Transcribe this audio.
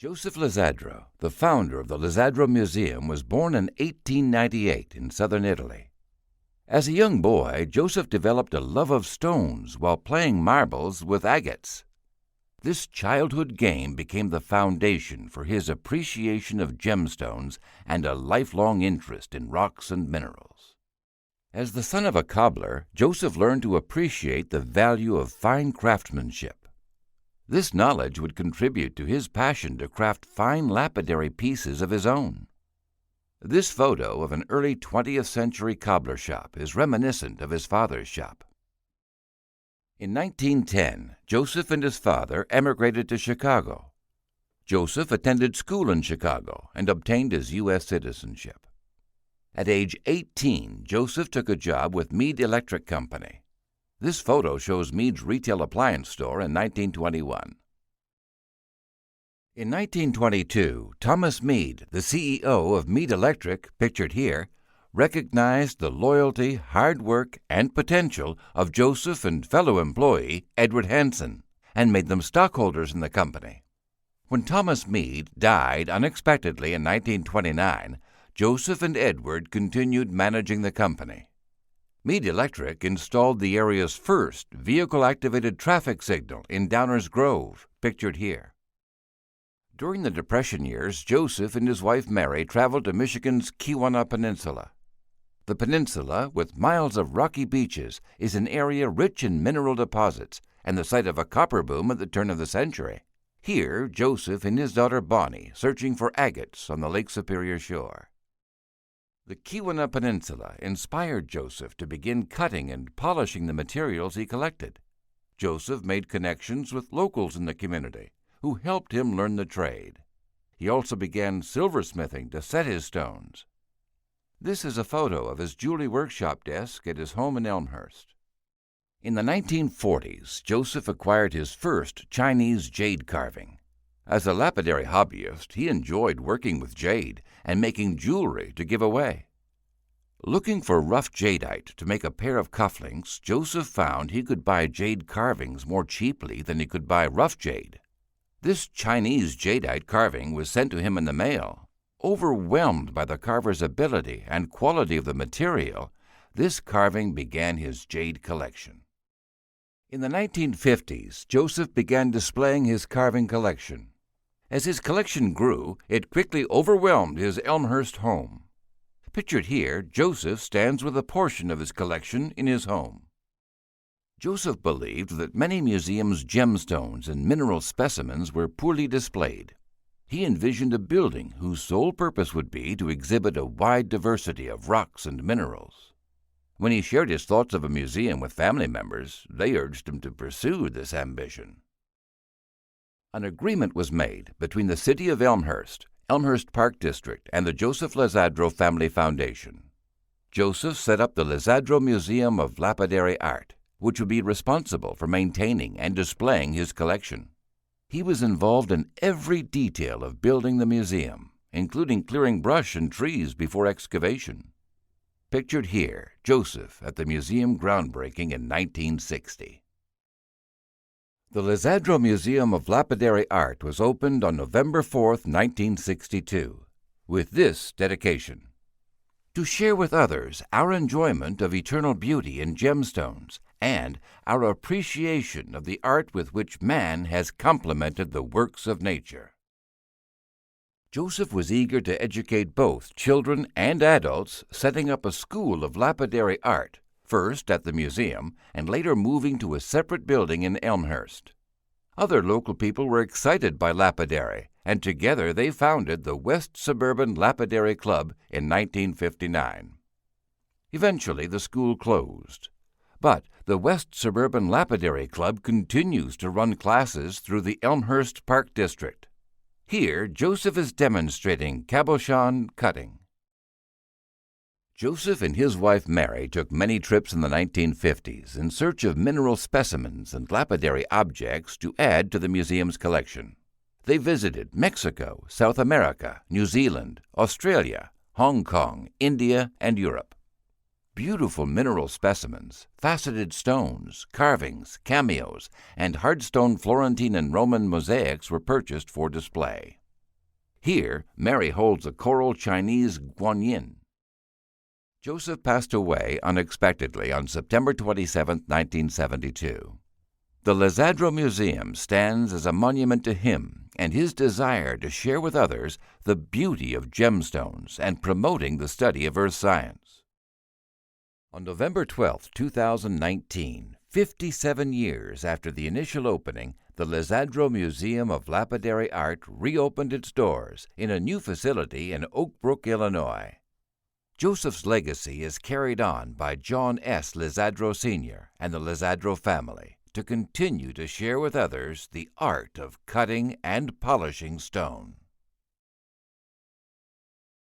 Joseph Lozadro, the founder of the Lizzadro Museum, was born in 1898 in southern Italy. As a young boy, Joseph developed a love of stones while playing marbles with agates. This childhood game became the foundation for his appreciation of gemstones and a lifelong interest in rocks and minerals. As the son of a cobbler, Joseph learned to appreciate the value of fine craftsmanship. This knowledge would contribute to his passion to craft fine lapidary pieces of his own. This photo of an early 20th century cobbler shop is reminiscent of his father's shop. In 1910, Joseph and his father emigrated to Chicago. Joseph attended school in Chicago and obtained his U.S. citizenship. At age 18, Joseph took a job with Mead Electric Company. This photo shows Mead's retail appliance store in 1921. In 1922, Thomas Mead, the CEO of Mead Electric, pictured here, recognized the loyalty, hard work, and potential of Joseph and fellow employee Edward Hansen, and made them stockholders in the company. When Thomas Mead died unexpectedly in 1929, Joseph and Edward continued managing the company. Mead Electric installed the area's first vehicle-activated traffic signal in Downers Grove, pictured here. During the Depression years, Joseph and his wife Mary traveled to Michigan's Keweenaw Peninsula. The peninsula, with miles of rocky beaches, is an area rich in mineral deposits and the site of a copper boom at the turn of the century. Here, Joseph and his daughter Bonnie searching for agates on the Lake Superior shore. The Keweenaw Peninsula inspired Joseph to begin cutting and polishing the materials he collected. Joseph made connections with locals in the community who helped him learn the trade. He also began silversmithing to set his stones. This is a photo of his jewelry workshop desk at his home in Elmhurst. In the 1940s, Joseph acquired his first Chinese jade carving. As a lapidary hobbyist, he enjoyed working with jade and making jewelry to give away. Looking for rough jadeite to make a pair of cufflinks, Joseph found he could buy jade carvings more cheaply than he could buy rough jade. This Chinese jadeite carving was sent to him in the mail. Overwhelmed by the carver's ability and quality of the material, this carving began his jade collection. In the 1950s, Joseph began displaying his carving collection. As his collection grew, it quickly overwhelmed his Elmhurst home. Pictured here, Joseph stands with a portion of his collection in his home. Joseph believed that many museums' gemstones and mineral specimens were poorly displayed. He envisioned a building whose sole purpose would be to exhibit a wide diversity of rocks and minerals. When he shared his thoughts of a museum with family members, they urged him to pursue this ambition. An agreement was made between the city of Elmhurst, Elmhurst Park District, and the Joseph Lozadro Family Foundation. Joseph set up the Lozadro Museum of Lapidary Art, which would be responsible for maintaining and displaying his collection. He was involved in every detail of building the museum, including clearing brush and trees before excavation. Pictured here, Joseph at the museum groundbreaking in 1960. The Lizadro Museum of Lapidary Art was opened on November 4, 1962, with this dedication: to share with others our enjoyment of eternal beauty in gemstones and our appreciation of the art with which man has complemented the works of nature. Joseph was eager to educate both children and adults, setting up a school of lapidary art, first at the museum and later moving to a separate building in Elmhurst. Other local people were excited by lapidary, and together they founded the West Suburban Lapidary Club in 1959. Eventually, the school closed, but the West Suburban Lapidary Club continues to run classes through the Elmhurst Park District. Here, Joseph is demonstrating Cabochon cutting. Joseph and his wife Mary took many trips in the 1950s in search of mineral specimens and lapidary objects to add to the museum's collection. They visited Mexico, South America, New Zealand, Australia, Hong Kong, India, and Europe. Beautiful mineral specimens, faceted stones, carvings, cameos, and hardstone Florentine and Roman mosaics were purchased for display. Here, Mary holds a coral Chinese guanyin. Joseph passed away unexpectedly on September 27, 1972. The Lozadro Museum stands as a monument to him and his desire to share with others the beauty of gemstones and promoting the study of earth science. On November 12, 2019, 57 years after the initial opening, the Lizzadro Museum of Lapidary Art reopened its doors in a new facility in Oak Brook, Illinois. Joseph's legacy is carried on by John S. Lizzadro Sr. and the Lozadro family to continue to share with others the art of cutting and polishing stone.